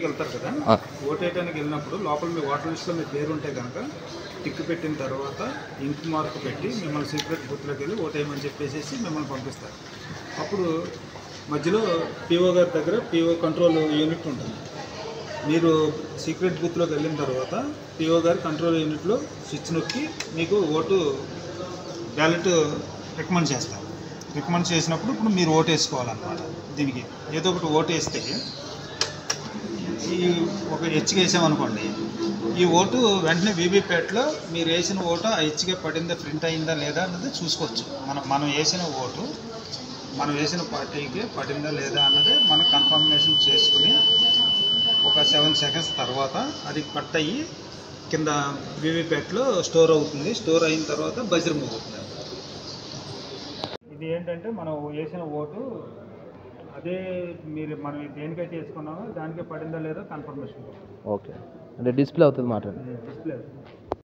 వేయడానికి వెళ్తారు కదా, ఓటు వేయడానికి వెళ్ళినప్పుడు లోపల మీ ఓటర్ లిస్ట్లో మీ పేరు ఉంటే కనుక టిక్ పెట్టిన తర్వాత ఇంక్ మార్క్ పెట్టి మిమ్మల్ని సీక్రెట్ బూత్లోకి వెళ్ళి ఓటు వేయమని చెప్పేసి మిమ్మల్ని పంపిస్తారు. అప్పుడు మధ్యలో పీఓ గారి దగ్గర పీఓ కంట్రోల్ యూనిట్ ఉంటుంది. మీరు సీక్రెట్ బూత్లోకి వెళ్ళిన తర్వాత పీఓ గారి కంట్రోల్ యూనిట్లో స్విచ్ నొక్కి మీకు ఓటు బ్యాలెట్ రికమెండ్ చేస్తారు. రికమెండ్ చేసినప్పుడు ఇప్పుడు మీరు ఓటు వేసుకోవాలన్నమాట. దీనికి ఏదో ఒకటి ఓటు వేస్తే ఈ ఒక హెచ్కి వేసామనుకోండి, ఈ ఓటు వెంటనే వీవీప్యాట్లో మీరు వేసిన ఓటు ఆ హెచ్గా పడిందా, ప్రింట్ అయిందా లేదా అన్నది చూసుకోవచ్చు. మనం వేసిన ఓటు మనం వేసిన పార్టీకి పడిందా లేదా అన్నది మనం కన్ఫర్మేషన్ చేసుకుని ఒక 7 సెకండ్స్ తర్వాత అది కట్ అయ్యి కింద వీవీప్యాట్లో స్టోర్ అవుతుంది. స్టోర్ అయిన తర్వాత బజర్ మోగుతుంది. ఇది ఏంటంటే మనం వేసిన ఓటు అదే మనం దేనికైతే వేసుకున్నామో దానికే పడిందా లేదా కన్ఫర్మేషన్. ఓకే, అంటే డిస్ప్లే అవుతుంది మాట. డిస్ప్లే